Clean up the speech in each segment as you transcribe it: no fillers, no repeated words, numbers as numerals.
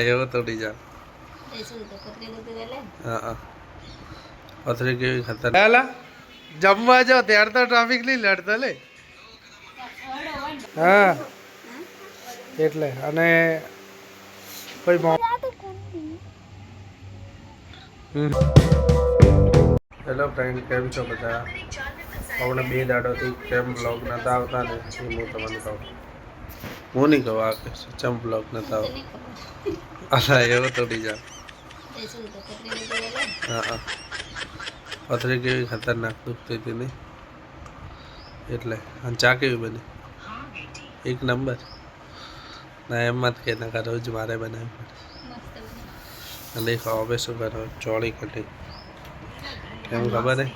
એવો તોડી જા હા પથરી કેવી ખતરનાક જમવા જાઓ ત્યાર તો ટ્રાફિક નહીં લડતો લે હા એટલે અને કોઈ હેલો ફ્રેન્ડ કેમ છો બધા આપણે 2 દાડોથી કેમ બ્લોગ નતા આવતા ને એ હું તમને કહું હું નહીં કહું આ ચમ બ્લોગ નતા આવતા અલા એવો તોડી જા હા પથરી કેવી ખતરનાક દુખતી હતી નહીં એટલે અને ચા કેવી બની એક નંબર ના એમ મત કે ના રોજ મારે બનાવી પડે દેખો હવે શું કરો ચોળી કટી એમ ખબર હે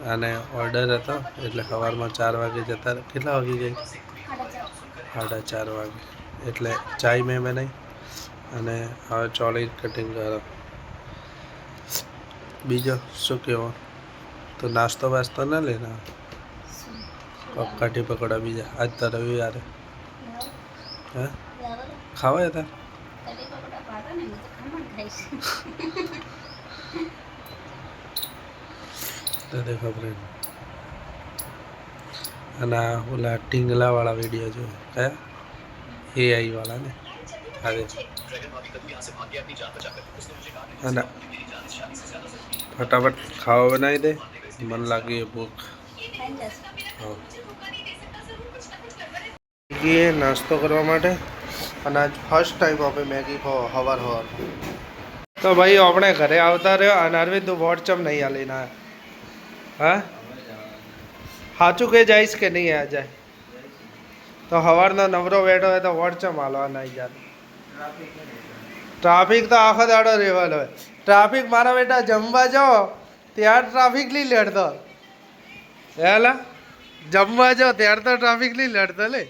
આને ઓર્ડર હતો એટલે સવારમાં 4 વાગે જતા કેટલા વાગે ગઈ 4:30 વાગે એટલે ચાય મેં બનાવી અને હવે ચોળી કટિંગ કરો બીજો શું કહેવો તો નાસ્તો વાસ્તો ના લેના કાઠી પકોડા બીજા આજ તો રવિવાર હે ખાવા હતા તો દેખો ફ્રેન્ડ અને ઓલા ટીંગલા વાળા વિડીયો જો કયા એઆઈ વાળા ને અરે અને ફટાફટ ખાવા બનાવી દે મન લાગી ભૂખ મેગી નાસ્તો કરવા માટે અને આજ ફર્સ્ટ ટાઈમ આપણે મેગી ખાવા હવાર તો ભાઈ આપણે ઘરે આવતા રહ્યો અને અરવિંદ તું વોટચમ નહીં હાલીને હા સાચું કે જઈશ કે નહીં આ જાય તો સવારનો નવરો બેઠો હોય તો વોટચમ હાલવા નહીં જાય ટ્રાફિક તો આખો દાડો રહેવાનો હોય ટ્રાફિક મારા બેટા જમવા જાઓ ત્યાં ટ્રાફિક નહીં લડતો હેલા જમવા જાઓ ત્યારે તો ટ્રાફિક નહીં લડતો લે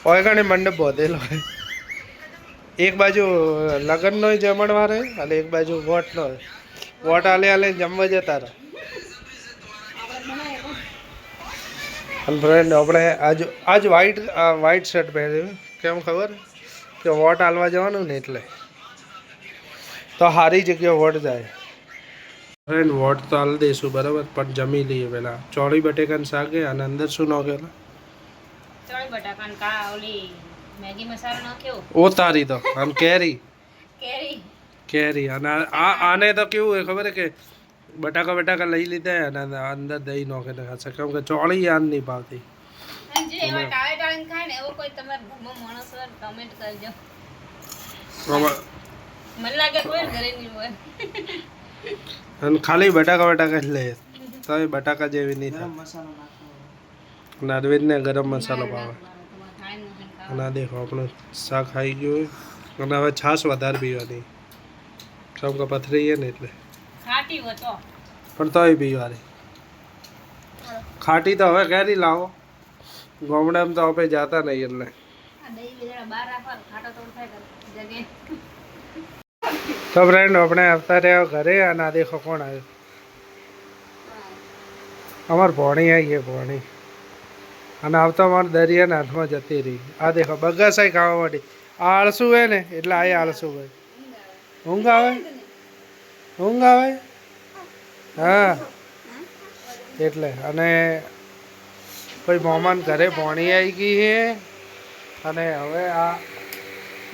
હોય કણે મંડપ બોધેલો હોય એક બાજુ લગ્નનો જમણવાર હોય અને એક બાજુ વોટનો હોય વોટ હાલે જમવા જતા રહે અને ફ્રેન્ડ આપણે આજ વ્હાઈટ શર્ટ પહેર્યું કેમ ખબર કે વોટ હાલવા જવાનું ને એટલે તો સારી જગ્યાએ વોટ જાય ફ્રેન્ડ વોટ તો હાલ દઈશું બરાબર પણ જમી લઈએ પહેલાં ચોળી બટેકાનું શાક અને અંદર શું નાખેલું ચોળી બટાકાનું કા ઓલી મેગી મસાલો નાખ્યો ઓ તારી તો આમ કેરી અને આને તો કેવું હોય ખબર કે બટાકા લઈ લીધા અને અંદર દહીં નાખે ખાશે કેમ કે ચોળી યાદ નહીં ભાવતી અને ખાલી બટાકા જ લે તો એ બટાકા જેવી નહીં થાય અરવિંદને ગરમ મસાલો ભાવે અને આ દેખો આપણું શાક ખાઈ ગયું અને હવે છાશ વધારે પીવાની કેમ કે પથરી છે ને એટલે પણ તોય પીવાની ખાટી તો હવે ક્યાંથી લાવો ગામડામાં તો આપણે જતા નહીં એટલે તો ફ્રેન્ડ આપણે આવતા રહ્યા ઘરે અને આ દેખો કોણ આવ્યું અમાર ભોણી આવી છે ભોણી અને આવતા અમારે દરિયાના હાથમાં જતી રહી આ દેખો બગાસાઈ ખાવા માટે આ આળસુ હોય ને એટલે આ આળસુ હોય ઊંઘ આવે હા એટલે અને કોઈ મહેમાન ઘરે ભોણી આવી ગઈ છે અને હવે આ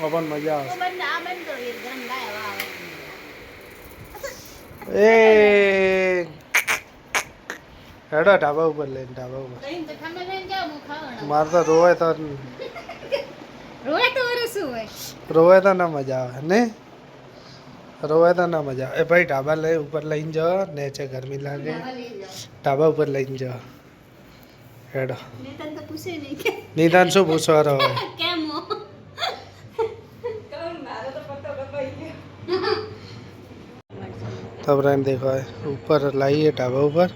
પણ મજા આવશે એ હેડો ઢાબા ઉપર લઈને ઢાબા ઉપર મારે તો રોવે તો ના મજા આવે ને રોવે તો ના મજા આવે એ ભાઈ ઢાબા લઈ ઉપર લઈને જાઓ નેચે ગરમી લાગે ઢાબા ઉપર લઈને જાઓ હેડો નિદાન શું પૂછવાનો હોય તો ફ્રેન્ડ દેખો ઉપર લાવીએ ઢાબા ઉપર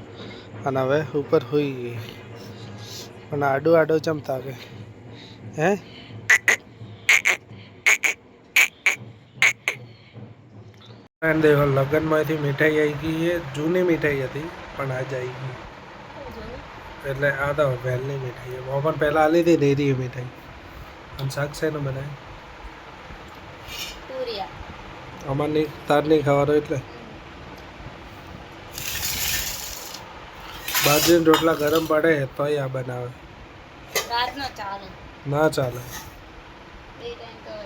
અને હવે ઉપર હોઈ ગઈ અને આડો ચમતા કે હે ફ્રેન્ડ દેખો લગ્નમાંથી મીઠાઈ આવી ગઈ છે જૂની મીઠાઈ હતી પણ આજ આવી ગઈ એટલે આ તો વહેલની મીઠાઈ છે પણ પહેલાં આલી હતી ડેરી મીઠાઈ અને શાક છે ને બનાવી તુરિયા અમારની તાર નહીં ખાવાનો એટલે બાજરીના રોટલા ગરમ પડે તોય આ બનાવે રાતનો ચાલે ના ચાલે બે ટાઈમ તો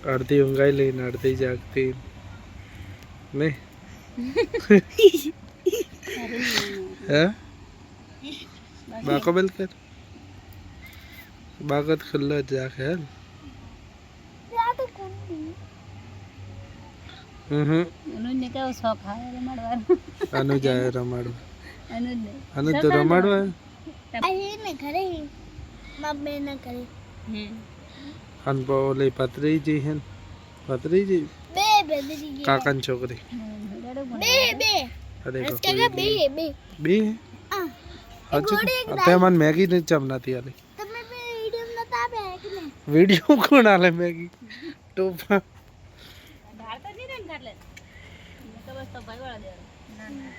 અડધી ઊંઘાઈ લઈને અડધી જાગતી નહીં હે બાકો બેલ કર બાગત ખુલ્લો જ રાખે હે અનુજને કેવો શોખ આવે રમાડવાનો અનુજ આવે રમાડવા અનુજને અનુજ તો રમાડવા અને ઓલી પતરીજી હે પતરીજી કાકાની છોકરી અરે બે અત્યારે મને મેગી ની ચમ નથી આલી વિડીયો કોણ આલે મેગી ટોપા ઢાળ તો નહીં ને ખાટલે તો બસ તો ભાઈ વાળા દેવાનું